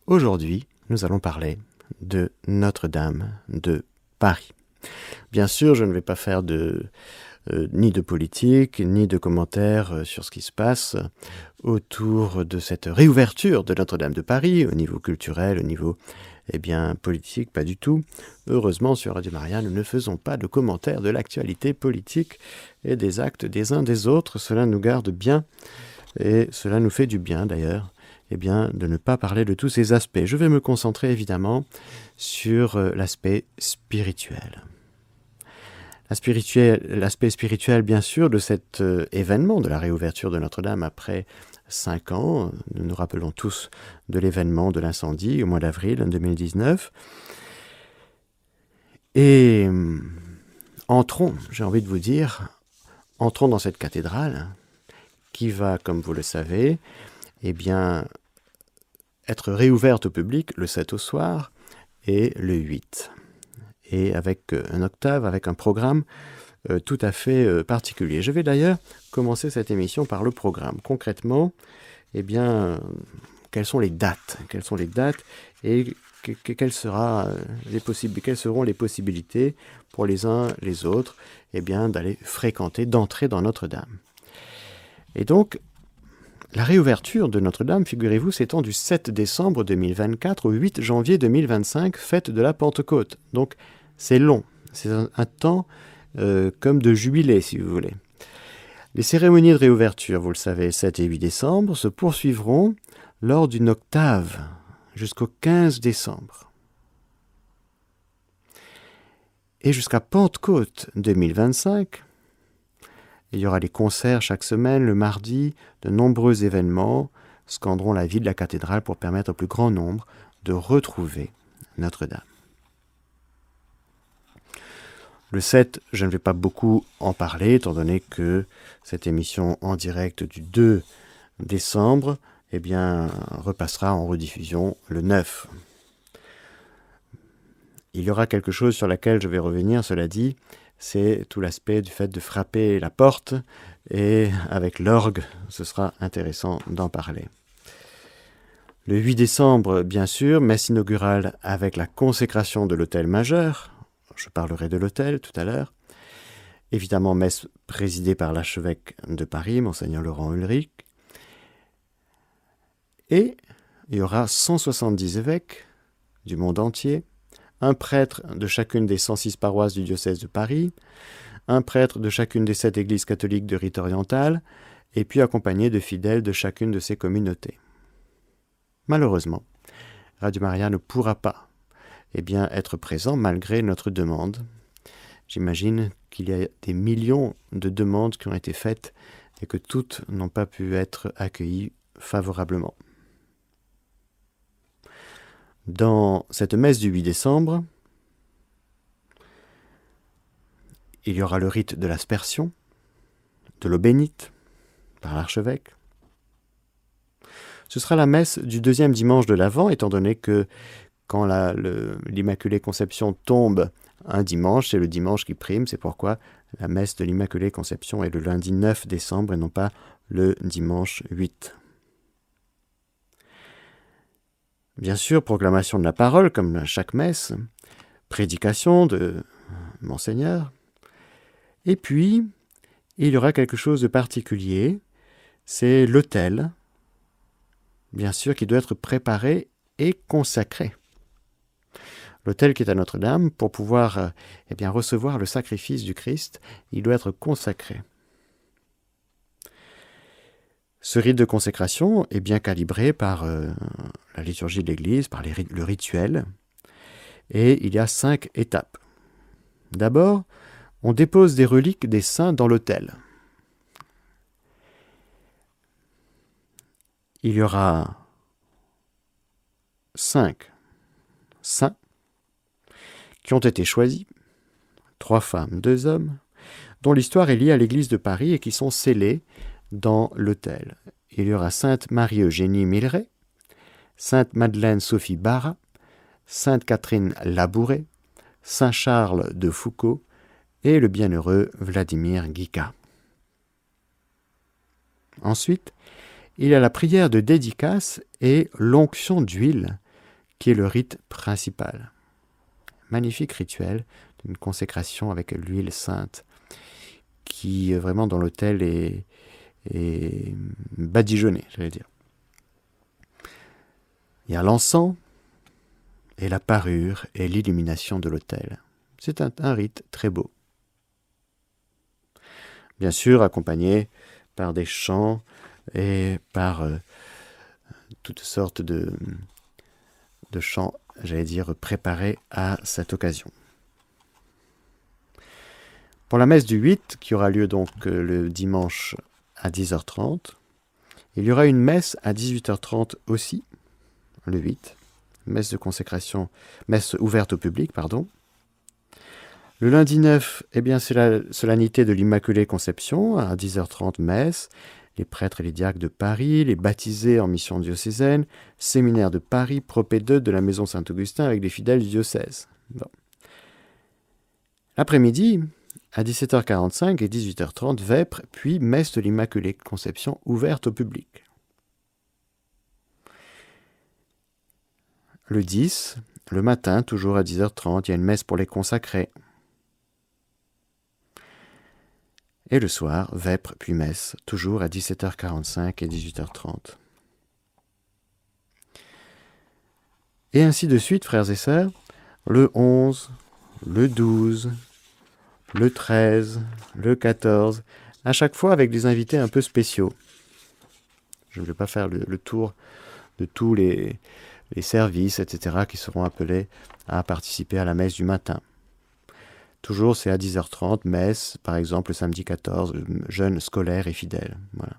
Aujourd'hui, nous allons parler de Notre-Dame de Paris. Bien sûr, je ne vais pas faire ni de politique, ni de commentaires sur ce qui se passe autour de cette réouverture de Notre-Dame de Paris, au niveau culturel, au niveau politique, pas du tout. Heureusement, sur Radio Maria, nous ne faisons pas de commentaires de l'actualité politique et des actes des uns des autres. Cela nous garde bien, et cela nous fait du bien d'ailleurs, de ne pas parler de tous ces aspects. Je vais me concentrer évidemment sur l'aspect spirituel. L'aspect spirituel, bien sûr, de cet événement de la réouverture de Notre-Dame après 5 ans. Nous nous rappelons tous de l'événement de l'incendie au mois d'avril 2019. Et entrons dans cette cathédrale qui va, comme vous le savez, être réouverte au public le 7 au soir et le 8. Et avec un octave, avec un programme tout à fait particulier. Je vais d'ailleurs commencer cette émission par le programme. Concrètement, quelles sont les dates et quelles seront les possibilités pour les uns les autres d'aller fréquenter, d'entrer dans Notre-Dame. Et donc, la réouverture de Notre-Dame, figurez-vous, s'étend du 7 décembre 2024 au 8 janvier 2025, fête de la Pentecôte. Donc, c'est long. C'est un temps comme de jubilé, si vous voulez. Les cérémonies de réouverture, vous le savez, 7 et 8 décembre, se poursuivront lors d'une octave jusqu'au 15 décembre. Et jusqu'à Pentecôte 2025, il y aura des concerts chaque semaine, le mardi, de nombreux événements scanderont la vie de la cathédrale pour permettre au plus grand nombre de retrouver Notre-Dame. Le 7, je ne vais pas beaucoup en parler, étant donné que cette émission en direct du 2 décembre repassera en rediffusion le 9. Il y aura quelque chose sur laquelle je vais revenir, cela dit, c'est tout l'aspect du fait de frapper la porte, et avec l'orgue, ce sera intéressant d'en parler. Le 8 décembre, bien sûr, messe inaugurale avec la consécration de l'autel majeur. Je parlerai de l'autel tout à l'heure. Évidemment, messe présidée par l'archevêque de Paris, Monseigneur Laurent Ulrich. Et il y aura 170 évêques du monde entier, un prêtre de chacune des 106 paroisses du diocèse de Paris, un prêtre de chacune des 7 églises catholiques de rite oriental, et puis accompagné de fidèles de chacune de ces communautés. Malheureusement, Radio Maria ne pourra pas être présent malgré notre demande. J'imagine qu'il y a des millions de demandes qui ont été faites et que toutes n'ont pas pu être accueillies favorablement. Dans cette messe du 8 décembre, il y aura le rite de l'aspersion, de l'eau bénite par l'archevêque. Ce sera la messe du 2e dimanche de l'Avent, étant donné que quand l'Immaculée Conception tombe un dimanche, c'est le dimanche qui prime, c'est pourquoi la messe de l'Immaculée Conception est le lundi 9 décembre et non pas le dimanche 8. Bien sûr, proclamation de la parole, comme à chaque messe, prédication de Monseigneur. Et puis, il y aura quelque chose de particulier, c'est l'autel, bien sûr, qui doit être préparé et consacré. L'autel qui est à Notre-Dame, pour pouvoir recevoir le sacrifice du Christ, il doit être consacré. Ce rite de consécration est bien calibré par la liturgie de l'Église, par le rituel, et il y a 5 étapes. D'abord, on dépose des reliques des saints dans l'autel. Il y aura 5 saints qui ont été choisis, 3 femmes, 2 hommes, dont l'histoire est liée à l'église de Paris et qui sont scellés dans l'autel. Il y aura Sainte Marie-Eugénie Milleret, Sainte Madeleine Sophie Barra, Sainte Catherine Labouré, Saint Charles de Foucauld et le bienheureux Vladimir Guica. Ensuite, il y a la prière de dédicace et l'onction d'huile qui est le rite principal. Magnifique rituel d'une consécration avec l'huile sainte, qui vraiment dans l'autel est badigeonné, j'allais dire. Il y a l'encens et la parure et l'illumination de l'autel. C'est un rite très beau. Bien sûr, accompagné par des chants et par toutes sortes de chants, j'allais dire, préparés à cette occasion. Pour la messe du 8, qui aura lieu donc le dimanche à 10h30, il y aura une messe à 18h30 aussi, le 8, messe de consécration, messe ouverte au public, pardon. Le lundi 9, eh bien, c'est la solennité de l'Immaculée Conception, à 10h30 messe, les prêtres et les diacres de Paris, les baptisés en mission diocésaine, séminaire de Paris, propédeute de la maison Saint-Augustin avec les fidèles du diocèse. Bon. L'après-midi, à 17h45 et 18h30, vêpres, puis messe de l'Immaculée Conception ouverte au public. Le 10, le matin, toujours à 10h30, il y a une messe pour les consacrés. Et le soir, vêpres puis messe, toujours à 17h45 et 18h30. Et ainsi de suite, frères et sœurs, le 11, le 12, le 13, le 14, à chaque fois avec des invités un peu spéciaux. Je ne vais pas faire le tour de tous les services, etc., qui seront appelés à participer à la messe du matin. Toujours, c'est à 10h30, messe, par exemple, le samedi 14, jeunes scolaires et fidèles. Voilà.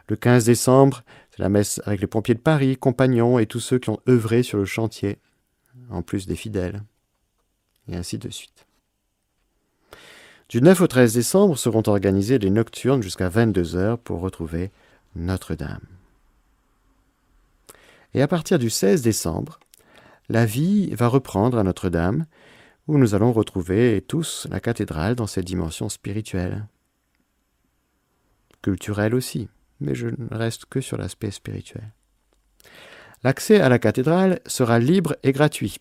Le 15 décembre, c'est la messe avec les pompiers de Paris, compagnons et tous ceux qui ont œuvré sur le chantier, en plus des fidèles. Et ainsi de suite. Du 9 au 13 décembre seront organisées les nocturnes jusqu'à 22h pour retrouver Notre-Dame. Et à partir du 16 décembre, la vie va reprendre à Notre-Dame, où nous allons retrouver tous la cathédrale dans cette dimension spirituelle. Culturelle aussi, mais je ne reste que sur l'aspect spirituel. L'accès à la cathédrale sera libre et gratuit.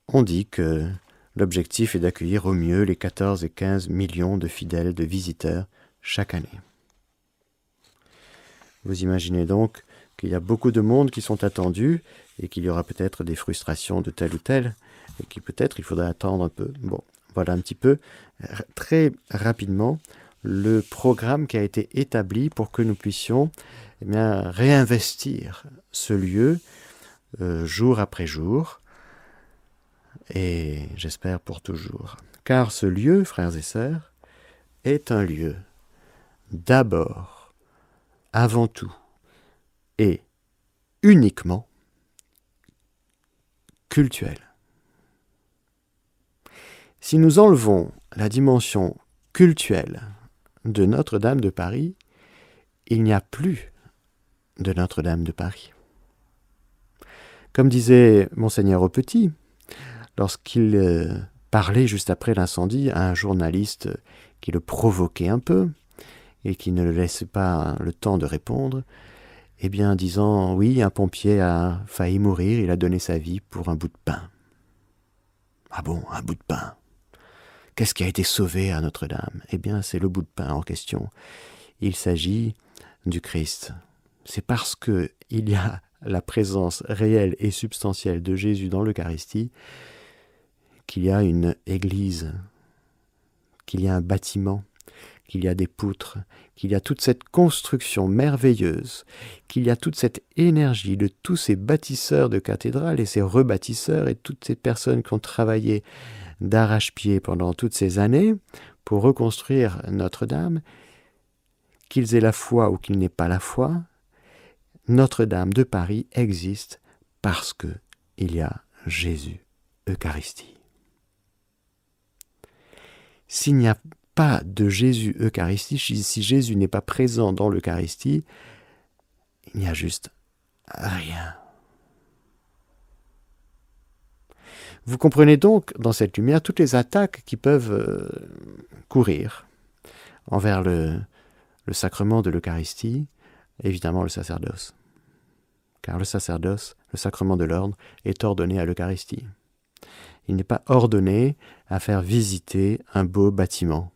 On dit que l'objectif est d'accueillir au mieux les 14 et 15 millions de fidèles, de visiteurs chaque année. Vous imaginez donc qu'il y a beaucoup de monde qui sont attendus et qu'il y aura peut-être des frustrations de tel ou tel et qu'il peut-être il faudra attendre un peu. Bon, voilà un petit peu, très rapidement, le programme qui a été établi pour que nous puissions réinvestir ce lieu jour après jour et j'espère pour toujours. Car ce lieu, frères et sœurs, est un lieu d'abord, avant tout et uniquement cultuel. Si nous enlevons la dimension cultuelle de Notre-Dame de Paris, il n'y a plus de Notre-Dame de Paris. Comme disait Monseigneur Aupetit, lorsqu'il parlait juste après l'incendie à un journaliste qui le provoquait un peu et qui ne le laissait pas le temps de répondre, eh bien, disant, oui, un pompier a failli mourir, il a donné sa vie pour un bout de pain. Ah bon, un bout de pain? Qu'est-ce qui a été sauvé à Notre-Dame? Eh bien, c'est le bout de pain en question. Il s'agit du Christ. C'est parce qu'il y a la présence réelle et substantielle de Jésus dans l'Eucharistie qu'il y a une église, qu'il y a un bâtiment, qu'il y a des poutres, qu'il y a toute cette construction merveilleuse, qu'il y a toute cette énergie de tous ces bâtisseurs de cathédrales et ces rebâtisseurs et toutes ces personnes qui ont travaillé d'arrache-pied pendant toutes ces années pour reconstruire Notre-Dame, qu'ils aient la foi ou qu'ils n'aient pas la foi, Notre-Dame de Paris existe parce qu'il y a Jésus, Eucharistie. S'il n'y a pas de Jésus Eucharistie, si Jésus n'est pas présent dans l'Eucharistie, il n'y a juste rien. Vous comprenez donc, dans cette lumière, toutes les attaques qui peuvent courir envers le sacrement de l'Eucharistie, évidemment le sacerdoce. car le sacerdoce, le sacrement de l'ordre, est ordonné à l'Eucharistie. Il n'est pas ordonné à faire visiter un beau bâtiment.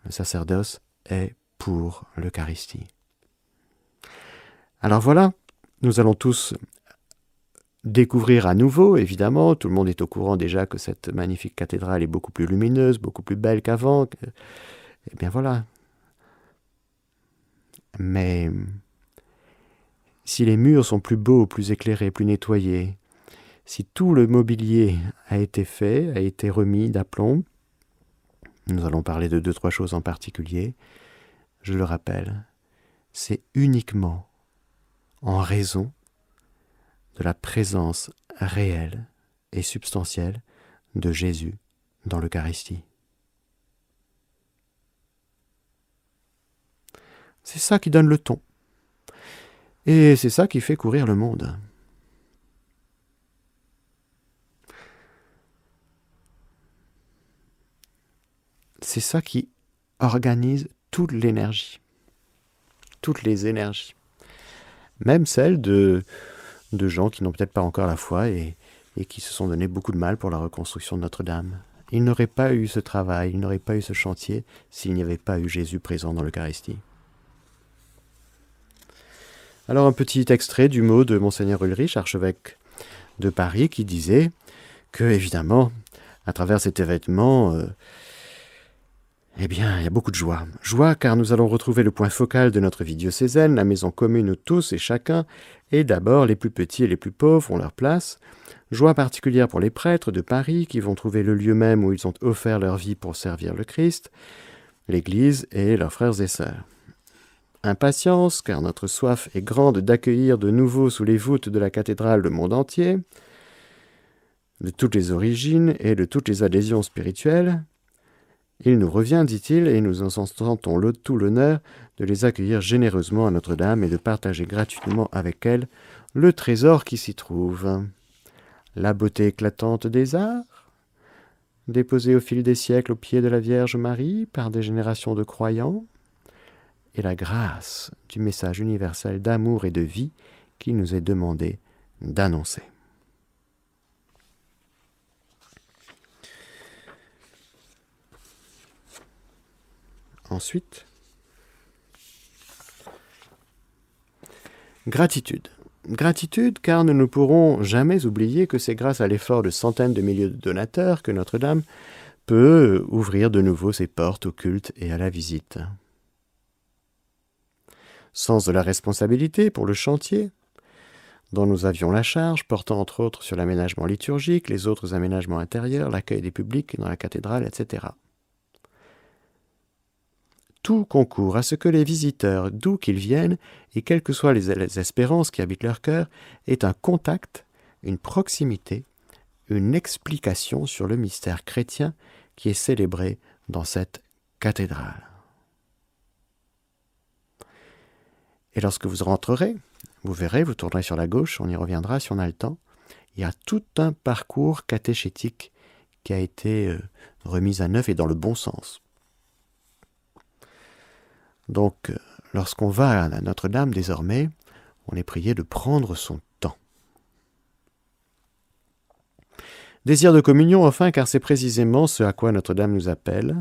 Le sacerdoce est pour l'Eucharistie. Alors voilà, nous allons tous découvrir à nouveau, évidemment, tout le monde est au courant déjà que cette magnifique cathédrale est beaucoup plus lumineuse, beaucoup plus belle qu'avant. Eh bien voilà. Mais si les murs sont plus beaux, plus éclairés, plus nettoyés, si tout le mobilier a été fait, a été remis d'aplomb, nous allons parler de 2-3 choses en particulier, je le rappelle, c'est uniquement en raison de la présence réelle et substantielle de Jésus dans l'Eucharistie. C'est ça qui donne le ton. Et c'est ça qui fait courir le monde. C'est ça qui organise toute l'énergie. Toutes les énergies. Même celles de gens qui n'ont peut-être pas encore la foi et qui se sont donné beaucoup de mal pour la reconstruction de Notre-Dame. Ils n'auraient pas eu ce travail, ils n'auraient pas eu ce chantier s'il n'y avait pas eu Jésus présent dans l'Eucharistie. Alors un petit extrait du mot de Monseigneur Ulrich, archevêque de Paris, qui disait que, évidemment, à travers cet événement, eh bien, il y a beaucoup de joie. Joie car nous allons retrouver le point focal de notre vie diocésaine, la maison commune où tous et chacun, et d'abord les plus petits et les plus pauvres, ont leur place. Joie particulière pour les prêtres de Paris qui vont trouver le lieu même où ils ont offert leur vie pour servir le Christ, l'Église et leurs frères et sœurs. Impatience, car notre soif est grande d'accueillir de nouveau sous les voûtes de la cathédrale le monde entier, de toutes les origines et de toutes les adhésions spirituelles. Il nous revient, dit-il, et nous en sentons tout l'honneur de les accueillir généreusement à Notre-Dame et de partager gratuitement avec elle le trésor qui s'y trouve. La beauté éclatante des arts, déposée au fil des siècles aux pieds de la Vierge Marie par des générations de croyants, et la grâce du message universel d'amour et de vie qui nous est demandé d'annoncer. Ensuite, gratitude. Gratitude car nous ne pourrons jamais oublier que c'est grâce à l'effort de centaines de milliers de donateurs que Notre-Dame peut ouvrir de nouveau ses portes au culte et à la visite. Sens de la responsabilité pour le chantier, dont nous avions la charge, portant entre autres sur l'aménagement liturgique, les autres aménagements intérieurs, l'accueil des publics dans la cathédrale, etc. Tout concourt à ce que les visiteurs, d'où qu'ils viennent, et quelles que soient les espérances qui habitent leur cœur, aient un contact, une proximité, une explication sur le mystère chrétien qui est célébré dans cette cathédrale. Et lorsque vous rentrerez, vous verrez, vous tournerez sur la gauche, on y reviendra si on a le temps, il y a tout un parcours catéchétique qui a été remis à neuf et dans le bon sens. Donc, lorsqu'on va à Notre-Dame désormais, on est prié de prendre son temps. Désir de communion enfin, car c'est précisément ce à quoi Notre-Dame nous appelle.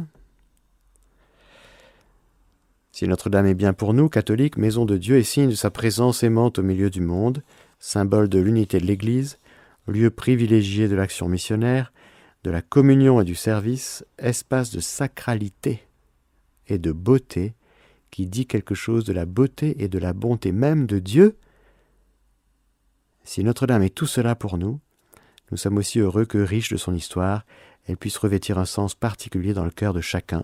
Si Notre-Dame est bien pour nous, catholiques, maison de Dieu et signe de sa présence aimante au milieu du monde, symbole de l'unité de l'Église, lieu privilégié de l'action missionnaire, de la communion et du service, espace de sacralité et de beauté qui dit quelque chose de la beauté et de la bonté même de Dieu, si Notre-Dame est tout cela pour nous, nous sommes aussi heureux que, riche de son histoire, elle puisse revêtir un sens particulier dans le cœur de chacun.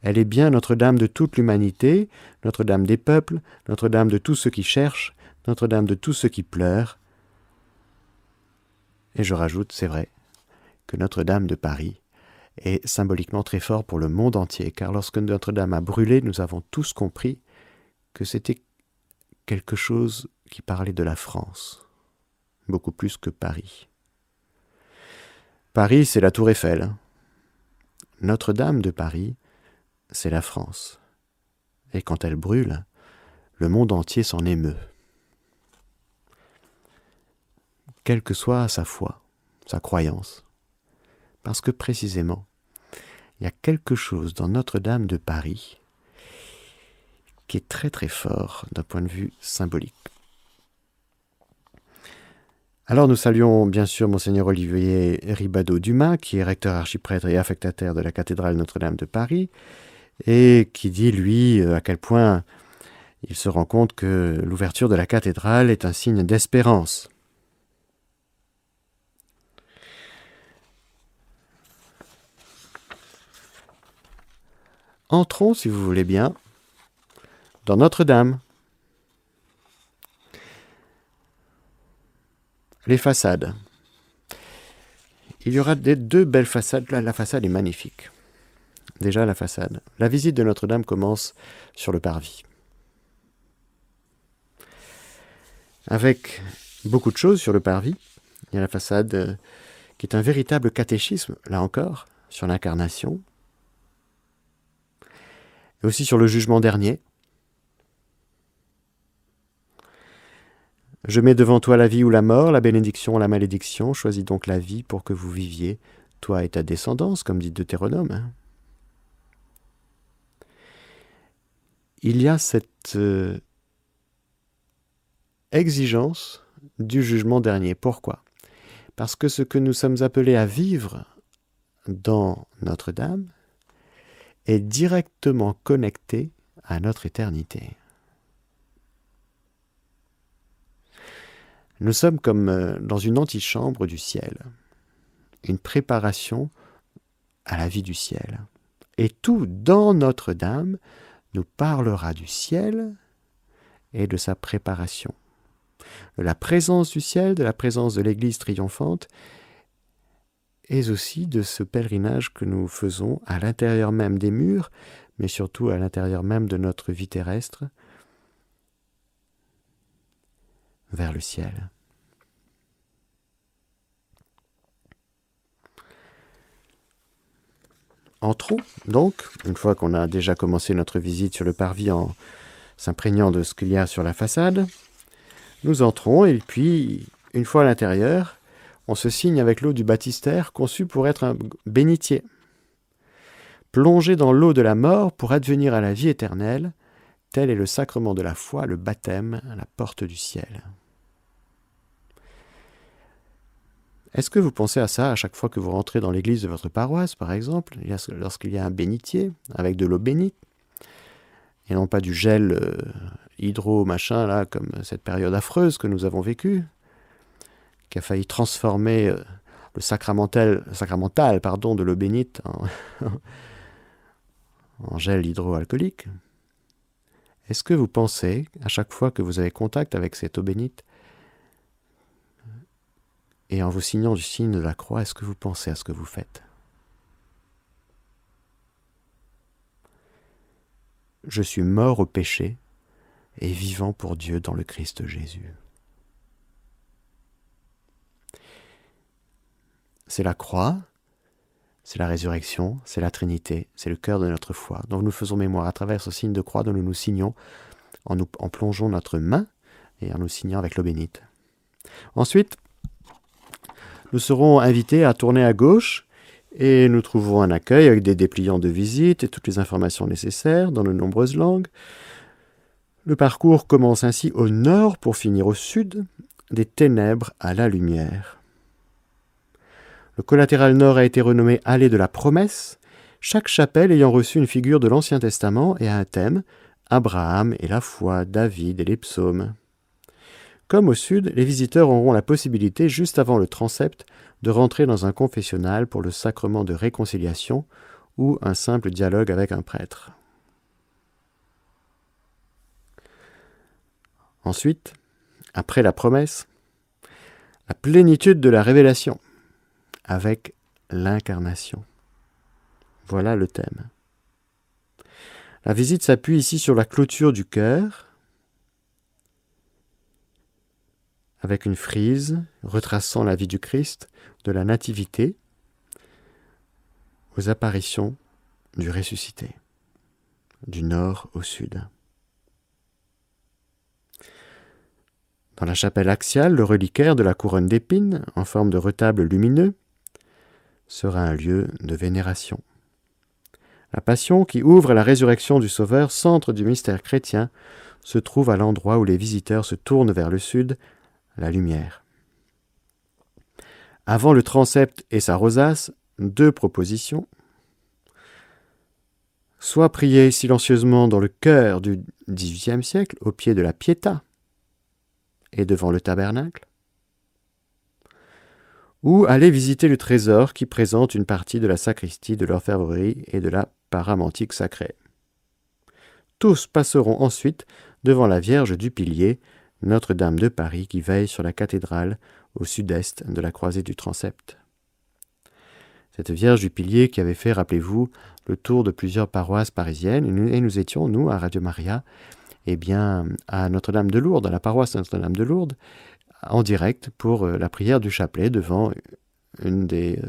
Elle est bien Notre-Dame de toute l'humanité, Notre-Dame des peuples, Notre-Dame de tous ceux qui cherchent, Notre-Dame de tous ceux qui pleurent. Et je rajoute, c'est vrai, que Notre-Dame de Paris est symboliquement très fort pour le monde entier, car lorsque Notre-Dame a brûlé, nous avons tous compris que c'était quelque chose qui parlait de la France, beaucoup plus que Paris. Paris, c'est la Tour Eiffel. Notre-Dame de Paris, c'est la France. Et quand elle brûle, le monde entier s'en émeut. quelle que soit sa foi, sa croyance. Parce que précisément, il y a quelque chose dans Notre-Dame de Paris qui est très très fort d'un point de vue symbolique. Alors nous saluons bien sûr Monseigneur Olivier Ribadeau-Dumas, qui est recteur archiprêtre et affectataire de la cathédrale Notre-Dame de Paris, et qui dit, lui, à quel point il se rend compte que l'ouverture de la cathédrale est un signe d'espérance. Entrons, si vous voulez bien, dans Notre-Dame. Les façades. Il y aura deux belles façades. Là, la façade est magnifique. Déjà, la façade. La visite de Notre-Dame commence sur le parvis. Avec beaucoup de choses sur le parvis. Il y a la façade qui est un véritable catéchisme, là encore, sur l'incarnation. Et aussi sur le jugement dernier. Je mets devant toi la vie ou la mort, la bénédiction ou la malédiction. Choisis donc la vie pour que vous viviez, toi et ta descendance, comme dit Deutéronome. Il y a cette exigence du jugement dernier. Pourquoi ? Parce que ce que nous sommes appelés à vivre dans Notre-Dame est directement connecté à notre éternité. Nous sommes comme dans une antichambre du ciel, une préparation à la vie du ciel. Et tout dans Notre-Dame nous parlera du ciel et de sa préparation. De la présence du ciel, de la présence de l'Église triomphante, et aussi de ce pèlerinage que nous faisons à l'intérieur même des murs, mais surtout à l'intérieur même de notre vie terrestre, vers le ciel. Entrons donc, une fois qu'on a déjà commencé notre visite sur le parvis en s'imprégnant de ce qu'il y a sur la façade, nous entrons et puis, une fois à l'intérieur, on se signe avec l'eau du baptistère conçu pour être un bénitier. Plongé dans l'eau de la mort pour advenir à la vie éternelle, tel est le sacrement de la foi, le baptême, la porte du ciel. Est-ce que vous pensez à ça à chaque fois que vous rentrez dans l'église de votre paroisse, par exemple, lorsqu'il y a un bénitier avec de l'eau bénite, et non pas du gel hydro-machin, là, comme cette période affreuse que nous avons vécue, qui a failli transformer le sacramental de l'eau bénite en gel hydroalcoolique. Est-ce que vous pensez, à chaque fois que vous avez contact avec cette eau bénite, et en vous signant du signe de la croix, est-ce que vous pensez à ce que vous faites ? Je suis mort au péché et vivant pour Dieu dans le Christ Jésus. C'est la croix, c'est la résurrection, c'est la Trinité, c'est le cœur de notre foi. Donc nous faisons mémoire à travers ce signe de croix dont nous nous signons en plongeant notre main et en nous signant avec l'eau bénite. Ensuite, nous serons invités à tourner à gauche et nous trouverons un accueil avec des dépliants de visite et toutes les informations nécessaires dans de nombreuses langues. Le parcours commence ainsi au nord pour finir au sud, des ténèbres à la lumière. Le collatéral nord a été renommé Allée de la Promesse, chaque chapelle ayant reçu une figure de l'Ancien Testament et un thème, Abraham et la foi, David et les psaumes. Comme au sud, les visiteurs auront la possibilité, juste avant le transept, de rentrer dans un confessionnal pour le sacrement de réconciliation ou un simple dialogue avec un prêtre. Ensuite, après la promesse, la plénitude de la révélation, avec l'incarnation. Voilà le thème. La visite s'appuie ici sur la clôture du cœur, avec une frise retraçant la vie du Christ, de la nativité aux apparitions du ressuscité, du nord au sud. Dans la chapelle axiale, le reliquaire de la couronne d'épines, en forme de retable lumineux, sera un lieu de vénération. La Passion, qui ouvre à la résurrection du Sauveur, centre du mystère chrétien, se trouve à l'endroit où les visiteurs se tournent vers le sud, la lumière. Avant le transept et sa rosace, 2 propositions. Soit prier silencieusement dans le cœur du XVIIIe siècle, au pied de la Pietà et devant le tabernacle, ou aller visiter le trésor qui présente une partie de la sacristie de l'orfèvrerie et de la paramantique sacrée. Tous passeront ensuite devant la Vierge du Pilier, Notre-Dame de Paris, qui veille sur la cathédrale au sud-est de la croisée du transept. Cette Vierge du Pilier qui avait fait, rappelez-vous, le tour de plusieurs paroisses parisiennes, et nous étions, nous, à Radio Maria, à Notre-Dame de Lourdes, à la paroisse Notre-Dame de Lourdes, en direct pour la prière du chapelet devant une des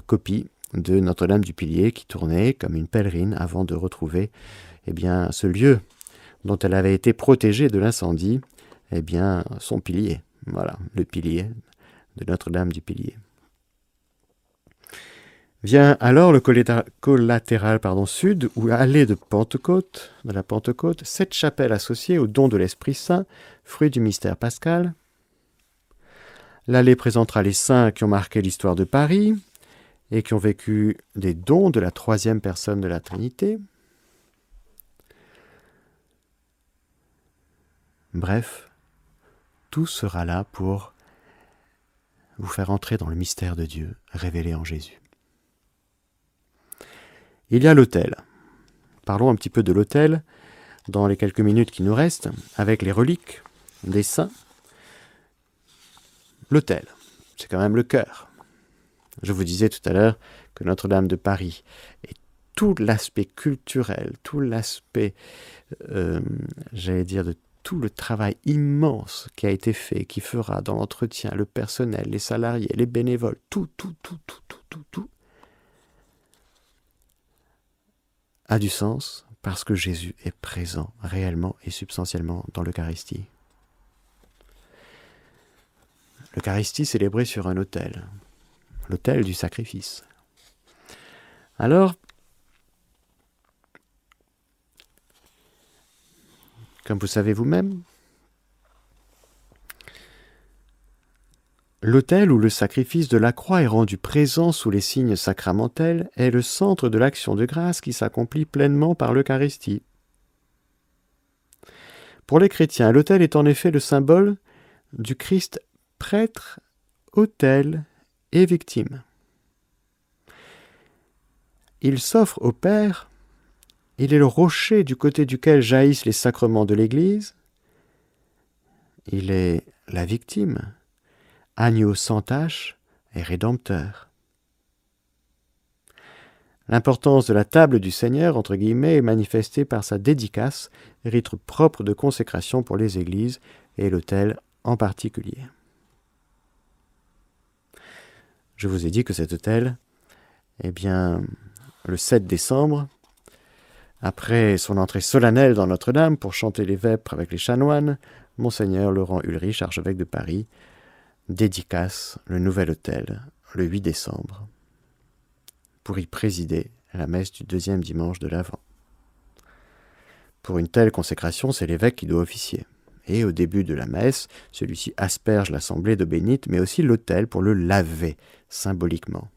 copies de Notre-Dame du Pilier qui tournait comme une pèlerine avant de retrouver ce lieu dont elle avait été protégée de l'incendie, son pilier. Voilà, le pilier de Notre-Dame du Pilier. Vient alors le collatéral sud, ou allée de la Pentecôte, 7 chapelles associées au don de l'Esprit Saint, fruit du mystère pascal. L'allée présentera les saints qui ont marqué l'histoire de Paris et qui ont vécu des dons de la 3e personne de la Trinité. Bref, tout sera là pour vous faire entrer dans le mystère de Dieu révélé en Jésus. Il y a l'autel. Parlons un petit peu de l'autel dans les quelques minutes qui nous restent, avec les reliques des saints. L'autel, c'est quand même le cœur. Je vous disais tout à l'heure que Notre-Dame de Paris et tout l'aspect culturel, tout l'aspect, de tout le travail immense qui a été fait, qui fera dans l'entretien, le personnel, les salariés, les bénévoles, tout, a du sens parce que Jésus est présent réellement et substantiellement dans l'Eucharistie. L'Eucharistie célébrée sur un autel, l'autel du sacrifice. Alors, comme vous savez vous-même, l'autel où le sacrifice de la croix est rendu présent sous les signes sacramentels est le centre de l'action de grâce qui s'accomplit pleinement par l'Eucharistie. Pour les chrétiens, l'autel est en effet le symbole du Christ prêtre, autel et victime. Il s'offre au Père, il est le rocher du côté duquel jaillissent les sacrements de l'Église, il est la victime, agneau sans tache et rédempteur. L'importance de la table du Seigneur, entre guillemets, est manifestée par sa dédicace, rite propre de consécration pour les églises et l'autel en particulier. Je vous ai dit que cet autel, le 7 décembre, après son entrée solennelle dans Notre-Dame pour chanter les vêpres avec les chanoines, Monseigneur Laurent Ulrich, archevêque de Paris, dédicace le nouvel autel le 8 décembre pour y présider la messe du 2e dimanche de l'Avent. Pour une telle consécration, c'est l'évêque qui doit officier. Et au début de la messe, celui-ci asperge l'assemblée d'eau bénite, mais aussi l'autel pour le laver symboliquement.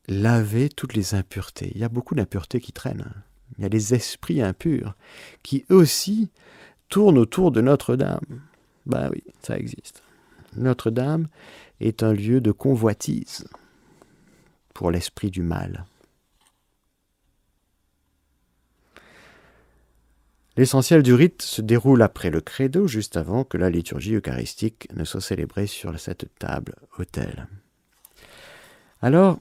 Laver toutes les impuretés. Il y a beaucoup d'impuretés qui traînent. Il y a des esprits impurs qui aussi tournent autour de Notre-Dame. Ben oui, ça existe. Notre-Dame est un lieu de convoitise pour l'esprit du mal. L'essentiel du rite se déroule après le credo, juste avant que la liturgie eucharistique ne soit célébrée sur cette table autel. Alors,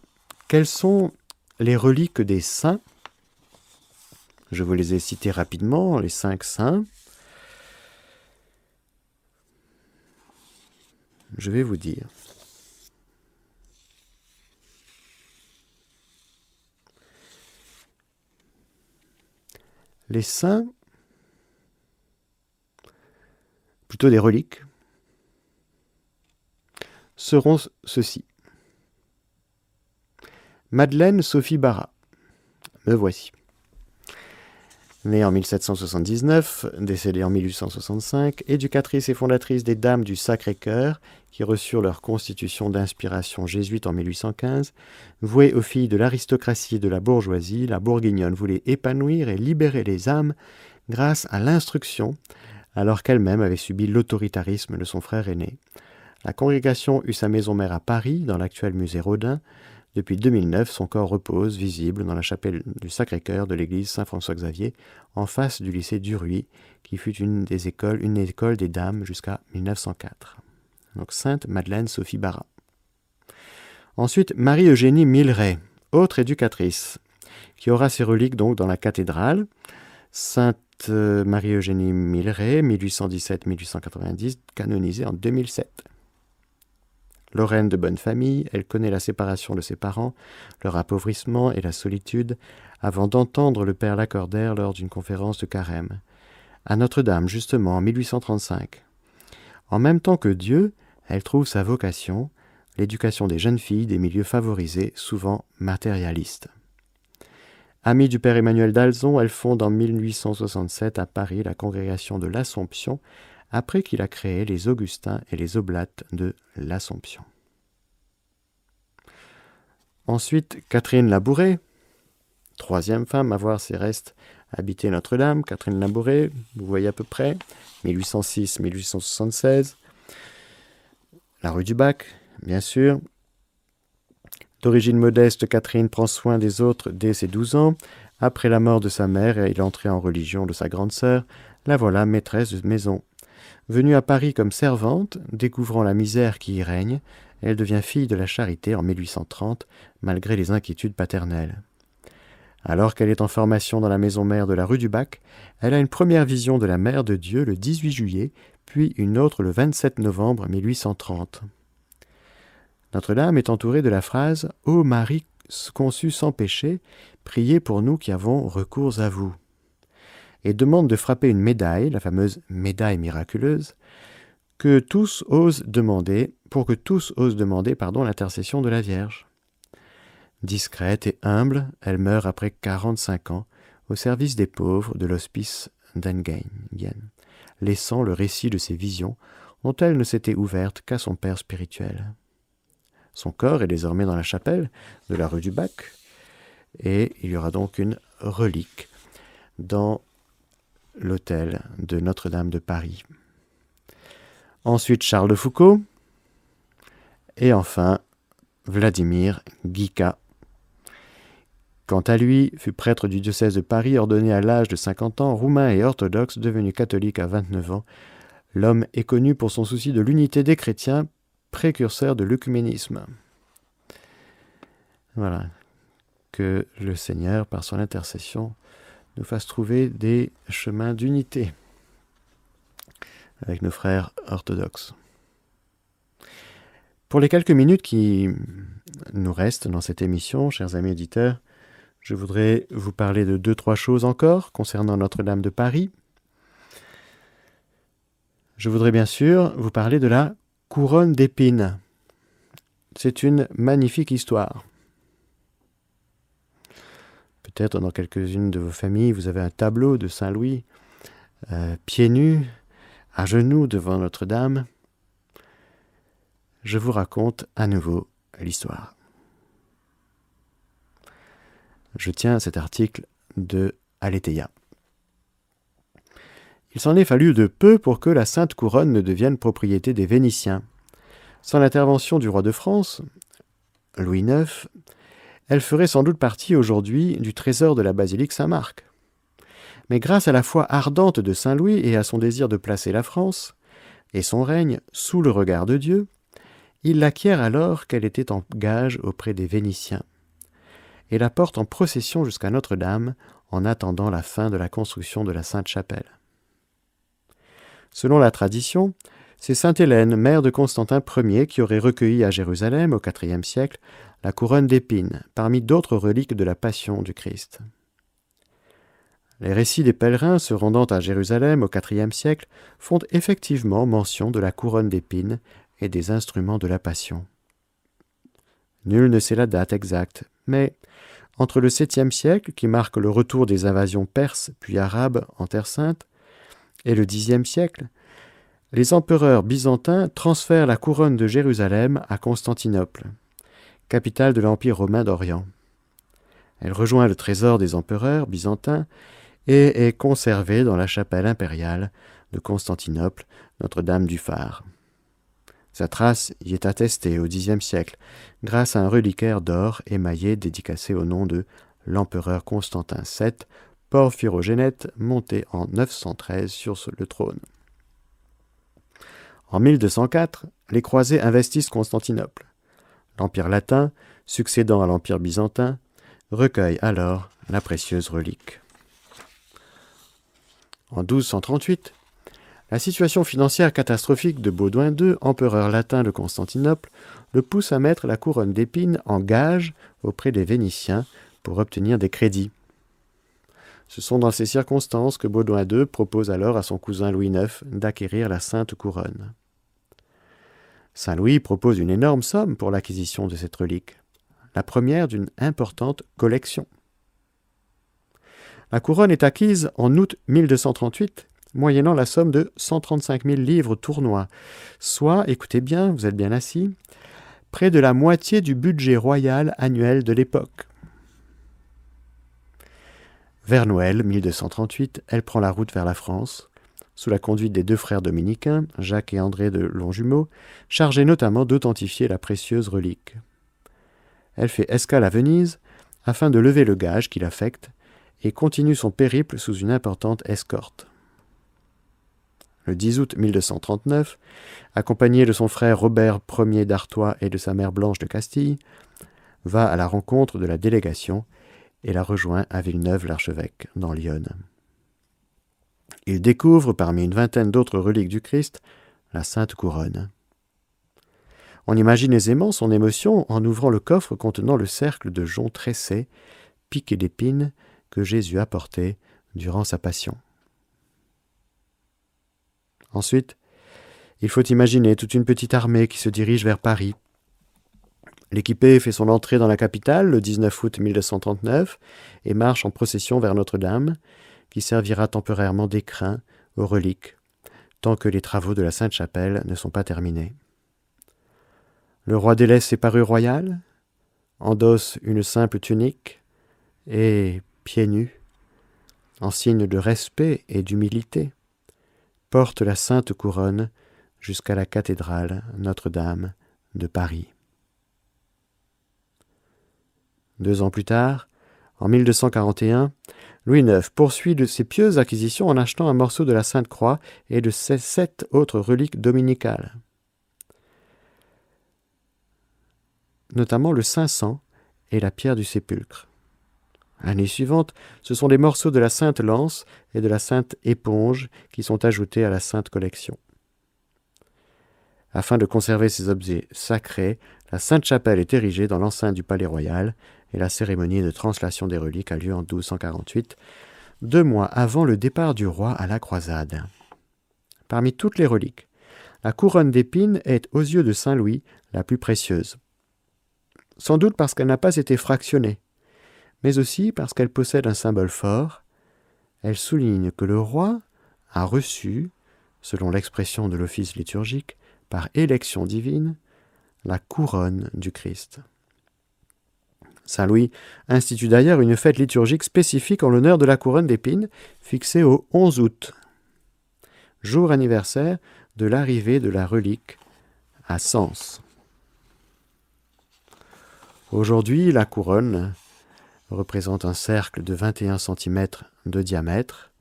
quelles sont les reliques des saints ? Je vous les ai cités rapidement, les 5 saints. Je vais vous dire. Les saints, plutôt des reliques, seront ceux-ci. Madeleine Sophie Barra, me voici. Née en 1779, décédée en 1865, éducatrice et fondatrice des Dames du Sacré-Cœur, qui reçurent leur constitution d'inspiration jésuite en 1815, vouée aux filles de l'aristocratie et de la bourgeoisie, la bourguignonne voulait épanouir et libérer les âmes grâce à l'instruction, alors qu'elle-même avait subi l'autoritarisme de son frère aîné. La congrégation eut sa maison mère à Paris, dans l'actuel musée Rodin. Depuis 2009, son corps repose, visible, dans la chapelle du Sacré-Cœur de l'église Saint-François-Xavier, en face du lycée Duruy, qui fut une école des dames jusqu'à 1904. Donc Sainte Madeleine Sophie Barra. Ensuite, Marie-Eugénie Milleret, autre éducatrice, qui aura ses reliques donc dans la cathédrale. Sainte Marie-Eugénie Milleret, 1817-1890, canonisée en 2007. Lorraine de bonne famille, elle connaît la séparation de ses parents, leur appauvrissement et la solitude, avant d'entendre le père Lacordaire lors d'une conférence de carême. À Notre-Dame, justement, en 1835. En même temps que Dieu, elle trouve sa vocation, l'éducation des jeunes filles des milieux favorisés, souvent matérialistes. Amie du père Emmanuel d'Alzon, elle fonde en 1867 à Paris la congrégation de l'Assomption, après qu'il a créé les Augustins et les Oblates de l'Assomption. Ensuite, Catherine Labouré, troisième femme à voir ses restes habiter Notre-Dame. Catherine Labouré, vous voyez à peu près, 1806-1876. La rue du Bac, bien sûr. D'origine modeste, Catherine prend soin des autres dès ses 12 ans. Après la mort de sa mère et l'entrée en religion de sa grande sœur, la voilà maîtresse de maison. Venue à Paris comme servante, découvrant la misère qui y règne, elle devient fille de la Charité en 1830, malgré les inquiétudes paternelles. Alors qu'elle est en formation dans la maison mère de la rue du Bac, elle a une première vision de la Mère de Dieu le 18 juillet, puis une autre le 27 novembre 1830. Notre-Dame est entourée de la phrase « Ô Marie conçue sans péché, priez pour nous qui avons recours à vous » et demande de frapper une médaille, la fameuse médaille miraculeuse, pour que tous osent demander l'intercession de la Vierge. Discrète et humble, elle meurt après 45 ans au service des pauvres de l'hospice d'Enghien, laissant le récit de ses visions dont elle ne s'était ouverte qu'à son père spirituel. Son corps est désormais dans la chapelle de la rue du Bac, et il y aura donc une relique dans l'hôtel de Notre-Dame de Paris. Ensuite, Charles de Foucauld. Et enfin, Vladimir Guica. Quant à lui, fut prêtre du diocèse de Paris, ordonné à l'âge de 50 ans, roumain et orthodoxe, devenu catholique à 29 ans. L'homme est connu pour son souci de l'unité des chrétiens, précurseur de l'œcuménisme. Voilà. Que le Seigneur, par son intercession, nous fasse trouver des chemins d'unité avec nos frères orthodoxes. Pour les quelques minutes qui nous restent dans cette émission, chers amis auditeurs, je voudrais vous parler de 2-3 choses encore concernant Notre-Dame de Paris. Je voudrais bien sûr vous parler de la couronne d'épines. C'est une magnifique histoire. Peut-être dans quelques-unes de vos familles, vous avez un tableau de Saint-Louis, pieds nus, à genoux devant Notre-Dame. Je vous raconte à nouveau l'histoire. Je tiens à cet article de Aletheia. Il s'en est fallu de peu pour que la Sainte Couronne ne devienne propriété des Vénitiens. Sans l'intervention du roi de France, Louis IX, elle ferait sans doute partie aujourd'hui du trésor de la basilique Saint-Marc. Mais grâce à la foi ardente de Saint Louis et à son désir de placer la France et son règne sous le regard de Dieu, il l'acquiert alors qu'elle était en gage auprès des Vénitiens et la porte en procession jusqu'à Notre-Dame en attendant la fin de la construction de la Sainte-Chapelle. Selon la tradition, c'est sainte Hélène, mère de Constantin Ier, qui aurait recueilli à Jérusalem, au IVe siècle, la couronne d'épines, parmi d'autres reliques de la Passion du Christ. Les récits des pèlerins se rendant à Jérusalem au IVe siècle font effectivement mention de la couronne d'épines et des instruments de la Passion. Nul ne sait la date exacte, mais entre le 7e siècle, qui marque le retour des invasions perses puis arabes en Terre Sainte, et le 10e siècle, les empereurs byzantins transfèrent la couronne de Jérusalem à Constantinople, capitale de l'Empire romain d'Orient. Elle rejoint le trésor des empereurs byzantins et est conservée dans la chapelle impériale de Constantinople, Notre-Dame du Phare. Sa trace y est attestée au Xe siècle grâce à un reliquaire d'or émaillé dédicacé au nom de l'empereur Constantin VII, porphyrogénète, monté en 913 sur le trône. En 1204, les croisés investissent Constantinople. L'Empire latin, succédant à l'Empire byzantin, recueille alors la précieuse relique. En 1238, la situation financière catastrophique de Baudouin II, empereur latin de Constantinople, le pousse à mettre la couronne d'épines en gage auprès des Vénitiens pour obtenir des crédits. Ce sont dans ces circonstances que Baudouin II propose alors à son cousin Louis IX d'acquérir la Sainte Couronne. Saint Louis propose une énorme somme pour l'acquisition de cette relique, la première d'une importante collection. La couronne est acquise en août 1238, moyennant la somme de 135 000 livres tournois, soit, écoutez bien, vous êtes bien assis, près de la moitié du budget royal annuel de l'époque. Vers Noël 1238, elle prend la route vers la France, sous la conduite des deux frères dominicains, Jacques et André de Longjumeau, chargés notamment d'authentifier la précieuse relique. Elle fait escale à Venise, afin de lever le gage qu'il affecte, et continue son périple sous une importante escorte. Le 10 août 1239, accompagné de son frère Robert Ier d'Artois et de sa mère Blanche de Castille, va à la rencontre de la délégation et la rejoint à Villeneuve-l'Archevêque, dans l'Yonne. Il découvre, parmi une vingtaine d'autres reliques du Christ, la Sainte Couronne. On imagine aisément son émotion en ouvrant le coffre contenant le cercle de joncs tressés, piqués d'épines, que Jésus a porté durant sa passion. Ensuite, il faut imaginer toute une petite armée qui se dirige vers Paris. L'équipée fait son entrée dans la capitale le 19 août 1239 et marche en procession vers Notre-Dame, qui servira temporairement d'écrin aux reliques, tant que les travaux de la Sainte-Chapelle ne sont pas terminés. Le roi délaisse ses parures royales, endosse une simple tunique et, pieds nus, en signe de respect et d'humilité, porte la Sainte Couronne jusqu'à la cathédrale Notre-Dame de Paris. 2 ans plus tard, en 1241, Louis IX poursuit de ses pieuses acquisitions en achetant un morceau de la Sainte Croix et de ses 7 autres reliques dominicales, notamment le Saint-Sang et la pierre du sépulcre. L'année suivante, ce sont des morceaux de la Sainte Lance et de la Sainte Éponge qui sont ajoutés à la Sainte Collection. Afin de conserver ces objets sacrés, la Sainte-Chapelle est érigée dans l'enceinte du Palais Royal et la cérémonie de translation des reliques a lieu en 1248, 2 mois avant le départ du roi à la croisade. Parmi toutes les reliques, la couronne d'épines est, aux yeux de Saint Louis, la plus précieuse. Sans doute parce qu'elle n'a pas été fractionnée, mais aussi parce qu'elle possède un symbole fort. Elle souligne que le roi a reçu, selon l'expression de l'office liturgique, par élection divine, la couronne du Christ. Saint Louis institue d'ailleurs une fête liturgique spécifique en l'honneur de la couronne d'épines, fixée au 11 août, jour anniversaire de l'arrivée de la relique à Sens. Aujourd'hui, la couronne représente un cercle de 21 cm de diamètre.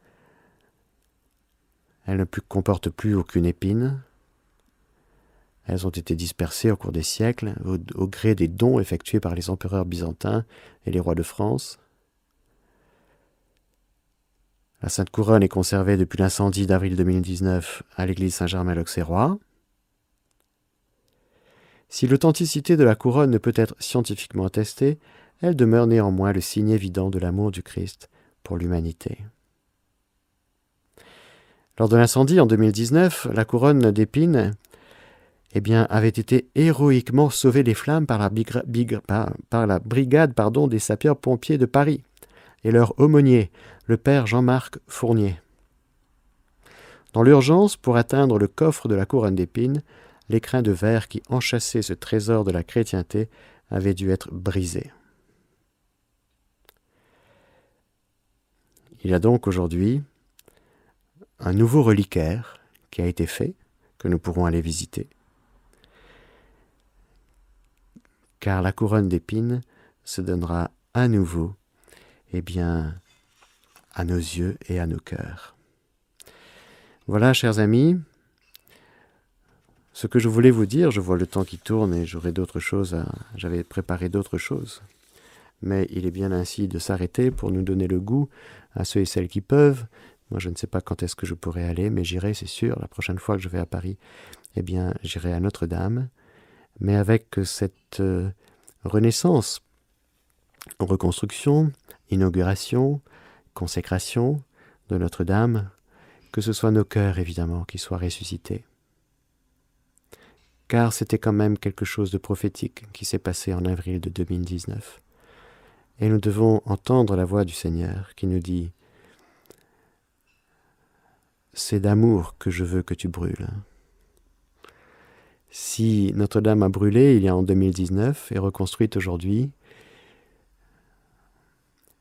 Elle ne comporte plus aucune épine. Elles ont été dispersées au cours des siècles, au gré des dons effectués par les empereurs byzantins et les rois de France. La Sainte Couronne est conservée depuis l'incendie d'avril 2019 à l'église Saint-Germain-l'Auxerrois. Si l'authenticité de la couronne ne peut être scientifiquement attestée, elle demeure néanmoins le signe évident de l'amour du Christ pour l'humanité. Lors de l'incendie en 2019, la couronne d'épines avait été héroïquement sauvée des flammes par la brigade des sapeurs-pompiers de Paris et leur aumônier, le père Jean-Marc Fournier. Dans l'urgence, pour atteindre le coffre de la couronne d'épines, l'écrin de verre qui enchâssait ce trésor de la chrétienté avait dû être brisé. Il y a donc aujourd'hui un nouveau reliquaire qui a été fait, que nous pourrons aller visiter. Car la couronne d'épines se donnera à nouveau, à nos yeux et à nos cœurs. Voilà, chers amis, ce que je voulais vous dire. Je vois le temps qui tourne et j'avais préparé d'autres choses. Mais il est bien ainsi de s'arrêter pour nous donner le goût à ceux et celles qui peuvent. Moi, je ne sais pas quand est-ce que je pourrai aller, mais j'irai, c'est sûr. La prochaine fois que je vais à Paris, j'irai à Notre-Dame. Mais avec cette renaissance, reconstruction, inauguration, consécration de Notre-Dame, que ce soit nos cœurs, évidemment, qui soient ressuscités. Car c'était quand même quelque chose de prophétique qui s'est passé en avril de 2019. Et nous devons entendre la voix du Seigneur qui nous dit « C'est d'amour que je veux que tu brûles ». Si Notre-Dame a brûlé il y a en 2019 et reconstruite aujourd'hui,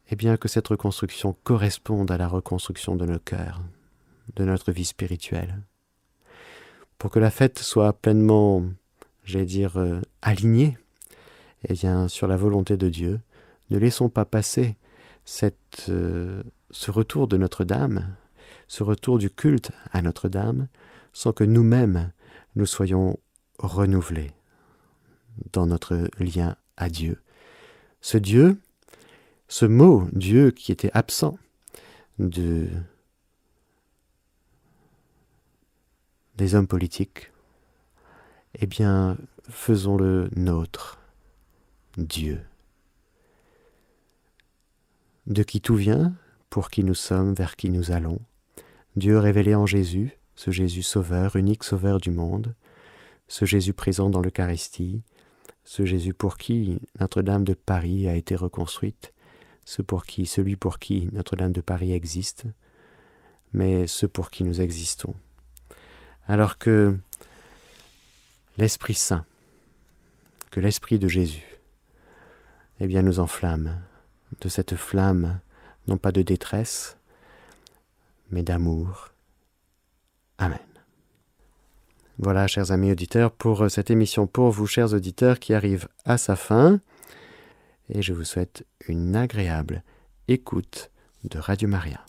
que cette reconstruction corresponde à la reconstruction de nos cœurs, de notre vie spirituelle. Pour que la fête soit pleinement, alignée, sur la volonté de Dieu, ne laissons pas passer ce retour de Notre-Dame, ce retour du culte à Notre-Dame, sans que nous-mêmes nous soyons renouvelés dans notre lien à Dieu. Ce Dieu, ce mot Dieu qui était absent des hommes politiques, faisons-le nôtre, Dieu. De qui tout vient, pour qui nous sommes, vers qui nous allons. Dieu révélé en Jésus, ce Jésus sauveur, unique sauveur du monde, ce Jésus présent dans l'Eucharistie, ce Jésus pour qui Notre-Dame de Paris a été reconstruite, celui pour qui Notre-Dame de Paris existe, mais ceux pour qui nous existons. Alors que l'Esprit Saint, que l'Esprit de Jésus, nous enflamme de cette flamme, non pas de détresse, mais d'amour. Amen. Voilà, chers amis auditeurs, pour cette émission pour vous, chers auditeurs, qui arrive à sa fin. Et je vous souhaite une agréable écoute de Radio Maria.